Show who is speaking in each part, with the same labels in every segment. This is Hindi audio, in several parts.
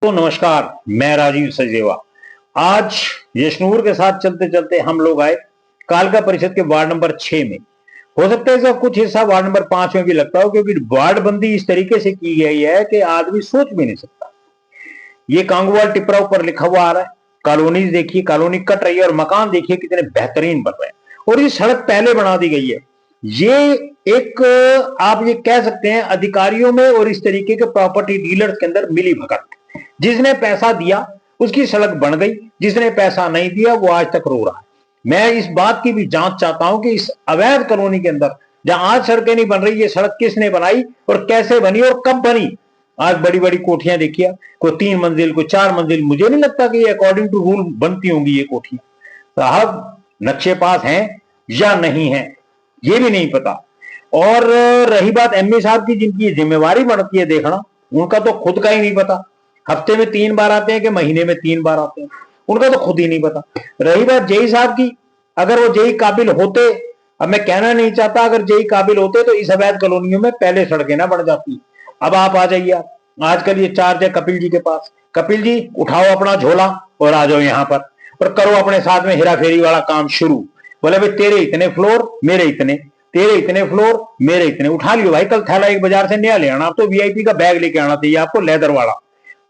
Speaker 1: तो नमस्कार, मैं राजीव सचदेवा। आज यशनूर के साथ चलते चलते हम लोग आए कालका परिषद के वार्ड नंबर 6 में। हो सकता है इसका कुछ हिस्सा वार्ड नंबर 5 में भी लगता हो, क्योंकि वार्ड बंदी इस तरीके से की गई है कि आदमी सोच भी नहीं सकता। ये कांगवाल टिपरा ऊपर लिखा हुआ आ रहा है। कॉलोनीज देखिए, कॉलोनी कट रही है और मकान देखिए कितने बेहतरीन बन रहे हैं। और ये सड़क पहले बना दी गई है। ये एक आप ये कह सकते हैं अधिकारियों में और इस तरीके के प्रॉपर्टी डीलर्स के अंदर मिली भगत। जिसने पैसा दिया उसकी सड़क बन गई, जिसने पैसा नहीं दिया वो आज तक रो रहा है। मैं इस बात की भी जांच चाहता हूं कि इस अवैध कॉलोनी के अंदर जहां आज सड़कें नहीं बन रही, ये सड़क किसने बनाई और कैसे बनी और कब बनी। आज बड़ी बड़ी कोठियां देखिए, कोई 3 मंजिल, कोई 4 मंजिल। मुझे नहीं लगता कि अकॉर्डिंग टू रूल बनती होंगी ये कोठियां। साहब, नक्शे पास हैं या नहीं है ये भी नहीं पता। और रही बात एमए साहब की, जिनकी जिम्मेवारी बनती है देखना, उनका तो खुद का ही नहीं पता। हफ्ते में 3 बार आते हैं कि महीने में 3 बार आते हैं, उनका तो खुद ही नहीं पता। रही बात जेई साहब की, अगर वो जेई काबिल होते, अब मैं कहना नहीं चाहता, अगर जेई काबिल होते तो इस अवैध कॉलोनियों में पहले सड़कें ना बढ़ जाती। अब आप आ जाइए, आजकल ये चार्ज है कपिल जी के पास। कपिल जी, उठाओ अपना झोला और आ जाओ यहां पर और करो अपने साथ में हेरा फेरी वाला काम शुरू। बोले भाई तेरे इतने फ्लोर, मेरे इतने, तेरे इतने फ्लोर, मेरे इतने। उठा लियो भाई, कल थैला एक बाजार से नया ले आना। आप तो वीआईपी का बैग लेके आना चाहिए आपको, लेदर वाला।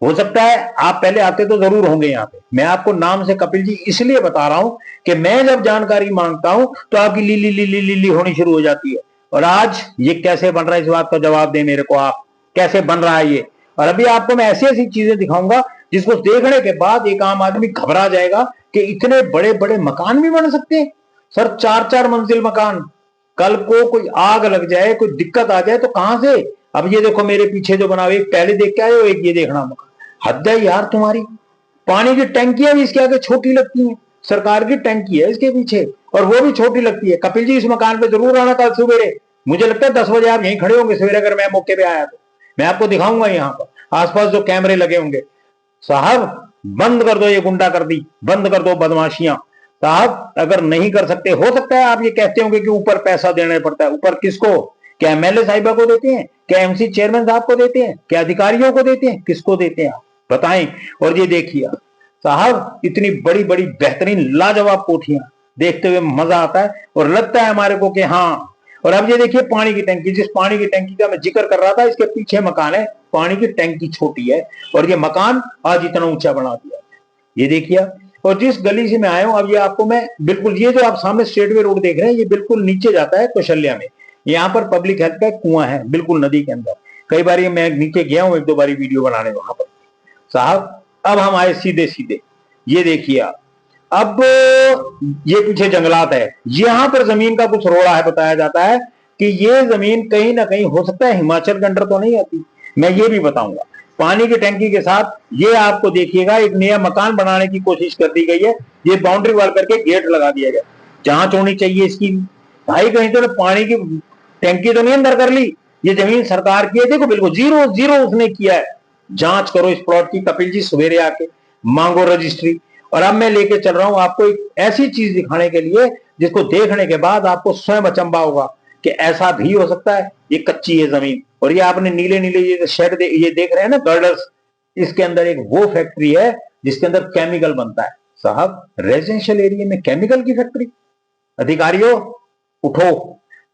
Speaker 1: हो सकता है आप पहले आते तो जरूर होंगे यहाँ पे। मैं आपको नाम से कपिल जी इसलिए बता रहा हूं कि मैं जब जानकारी मांगता हूं तो आपकी लीली लीली लीली होनी शुरू हो जाती है। और आज ये कैसे बन रहा है, इस बात का जवाब दे मेरे को आप, कैसे बन रहा है ये। और अभी आपको मैं ऐसी ऐसी चीजें दिखाऊंगा जिसको देखने के बाद एक आम आदमी घबरा जाएगा कि इतने बड़े बड़े मकान भी बन सकते हैं। सर, 4-4 मंजिल मकान, कल को कोई आग लग जाए, कोई दिक्कत आ जाए तो कहां से। अब ये देखो मेरे पीछे जो बना हुआ, एक पहले देख के आए हो, एक ये देखना मकान। हद है यार तुम्हारी। पानी की टंकियां भी इसके आगे छोटी लगती हैं। सरकार की टंकी है इसके पीछे और वो भी छोटी लगती है। कपिल जी, इस मकान पे जरूर आना कल सवेरे। मुझे लगता है 10 बजे आप यहीं खड़े होंगे सवेरे, अगर मैं मौके पे आया तो मैं आपको दिखाऊंगा यहाँ पर आसपास जो कैमरे लगे होंगे। साहब, बंद कर दो ये गुंडागर्दी, बंद कर दो बदमाशियां। साहब, अगर नहीं कर सकते, हो सकता है आप ये कहते होंगे कि ऊपर पैसा देना पड़ता है। ऊपर किसको? क्या एमएलए साहिबा को देते हैं? क्या एमसी चेयरमैन साहब को देते हैं? क्या अधिकारियों को देते हैं? किसको देते हैं आप बताएं। और ये देखिए साहब, इतनी बड़ी बड़ी बेहतरीन लाजवाब कोठियां देखते हुए मजा आता है और लगता है हमारे को कि हाँ। और अब ये देखिए पानी की टंकी, जिस पानी की टंकी का मैं जिक्र कर रहा था, इसके पीछे मकान है। पानी की टंकी छोटी है और ये मकान आज इतना ऊंचा बना दिया, ये देखिए। और जिस गली से मैं आया हूं, अब ये आपको मैं बिल्कुल, ये जो आप सामने स्टेटवे रोड देख रहे हैं, ये बिल्कुल नीचे जाता है कौशल्या में। यहाँ पर पब्लिक हेल्थ का कुआं है बिल्कुल नदी के अंदर। कई बार मैं नीचे गया हूं, 1-2 बार वीडियो बनाने वहां पर। साहब, अब हम आए सीधे सीधे, ये देखिए आप। अब ये पीछे जंगलात है, यहां पर जमीन का कुछ रोड़ा है। बताया जाता है कि ये जमीन कहीं ना कहीं हो सकता है हिमाचल के अंडर तो नहीं आती, मैं ये भी बताऊंगा। पानी की टंकी के साथ ये आपको देखिएगा एक नया मकान बनाने की कोशिश कर दी गई है। ये बाउंड्री वॉल करके गेट लगा दिया गया। जांच होनी चाहिए इसकी भाई, कहीं तो पानी की टंकी तो नहीं अंदर कर ली। ये जमीन सरकार की है, देखो बिल्कुल जीरो जीरो उसने किया है। जांच करो इस प्लॉट की कपिल जी, सवेरे आके मांगो रजिस्ट्री। और अब मैं लेके चल रहा हूं आपको एक ऐसी चीज दिखाने के लिए जिसको देखने के बाद आपको स्वयं अचंभा होगा कि ऐसा भी हो सकता है। ये कच्ची है जमीन और ये आपने नीले नीले ये शेड ये देख रहे हैं ना, गर्डर्स, इसके अंदर एक वो फैक्ट्री है जिसके अंदर केमिकल बनता है। साहब, रेजिडेंशियल एरिया में केमिकल की फैक्ट्री। अधिकारियों उठो,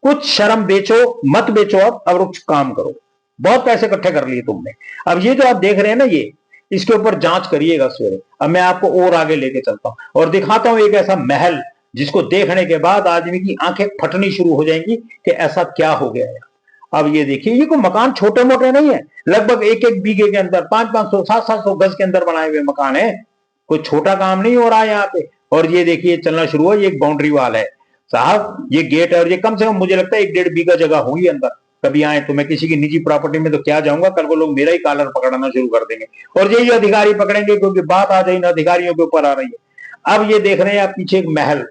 Speaker 1: कुछ शर्म बेचो, मत बेचो अब कुछ काम करो। बहुत पैसे इकट्ठे कर लिए तुमने। अब ये जो आप देख रहे हैं ना, ये इसके ऊपर जांच करिएगा सवेरे। अब मैं आपको और आगे लेके चलता हूं और दिखाता हूं एक ऐसा महल जिसको देखने के बाद आदमी की आंखें फटनी शुरू हो जाएंगी कि ऐसा क्या हो गया है। अब ये देखिए, ये कोई मकान छोटे मोटे नहीं है, लगभग 1-1 बीघे के अंदर 500-500 700-700 गज के अंदर बनाए हुए मकान है। कोई छोटा काम नहीं हो रहा है यहाँ पे। और ये देखिए चलना शुरू हुआ, ये एक बाउंड्री वाल है साहब, ये गेट है और ये कम से कम मुझे लगता है 1-1.5 बीघा जगह होगी अंदर। कभी आए तो, मैं किसी की निजी प्रॉपर्टी में तो क्या जाऊंगा, कल को लोग मेरा ही कॉलर पकड़ना शुरू कर देंगे और यही अधिकारी पकड़ेंगे, क्योंकि बात आ जाए इन अधिकारियों के ऊपर आ रही है। अब ये देख रहे हैं आप पीछे एक महल,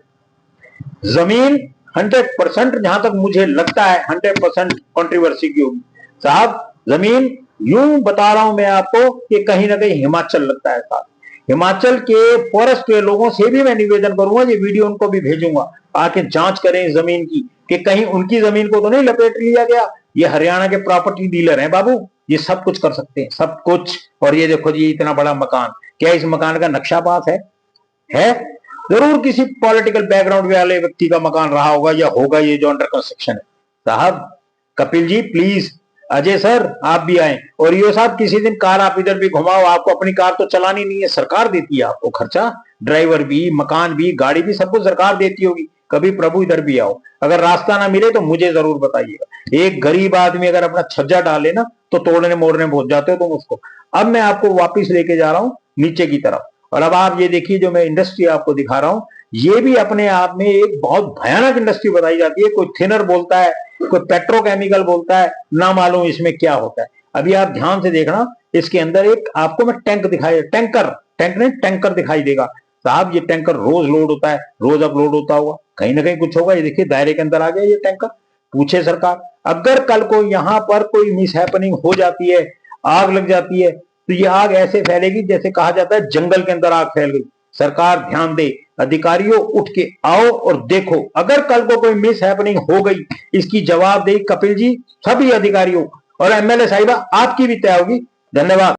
Speaker 1: जमीन 100%, जहां तक मुझे लगता है 100% कंट्रोवर्सी की होगी। साहब, जमीन यूं बता रहा हूं मैं आपको कि कहीं ना कहीं हिमाचल लगता है साहब। हिमाचल के फॉरेस्ट के लोगों से भी मैं निवेदन करूंगा, ये वीडियो उनको भी भेजूंगा, आके जांच करें इस जमीन की कि कहीं उनकी जमीन को तो नहीं लपेट लिया गया। ये हरियाणा के प्रॉपर्टी डीलर हैं बाबू, ये सब कुछ कर सकते हैं, सब कुछ। और ये देखो जी, इतना बड़ा मकान, क्या इस मकान का नक्शा पास है? जरूर किसी पॉलिटिकल बैकग्राउंड वाले व्यक्ति का मकान रहा होगा या होगा, ये जो अंडर कंस्ट्रक्शन है। साहब कपिल जी प्लीज, अजय सर आप भी आए, और यो साहब किसी दिन कार आप इधर भी घुमाओ, आपको अपनी कार तो चलानी नहीं है, सरकार देती है आपको खर्चा, ड्राइवर भी, मकान भी, गाड़ी भी, सब कुछ सरकार देती होगी। कभी प्रभु इधर भी आओ, अगर रास्ता ना मिले तो मुझे जरूर बताइएगा। एक गरीब आदमी अगर अपना छज्जा डाले ना तो तोड़ने मोड़ने पहुंच जाते हो तुम उसको। अब मैं आपको वापिस लेके जा रहा हूं नीचे की तरफ, और अब आप ये देखिए जो मैं इंडस्ट्री आपको दिखा रहा हूं, ये भी अपने आप में एक बहुत भयानक इंडस्ट्री बताई जाती है। कोई थिनर बोलता है, कोई पेट्रोकेमिकल बोलता है, ना मालूम इसमें क्या होता है। अभी आप ध्यान से देखना, इसके अंदर एक आपको मैं टैंक दिखाई, टैंकर दिखाई देगा। साहब ये टैंकर रोज लोड होता है, रोज अपलोड होता होगा, कहीं ना कहीं कुछ होगा। ये देखिए दायरे के अंदर आ गया ये टैंकर। पूछे सरकार, अगर कल को यहां पर कोई मिसहैपनिंग हो जाती है, आग लग जाती है, तो ये आग ऐसे फैलेगी जैसे कहा जाता है जंगल के अंदर आग फैल गई। सरकार ध्यान दे, अधिकारियों उठ के आओ और देखो, अगर कल को कोई मिस हैपनिंग हो गई, इसकी जवाबदेही कपिल जी, सभी अधिकारियों और एमएलए साहिबा आपकी भी तय होगी। धन्यवाद।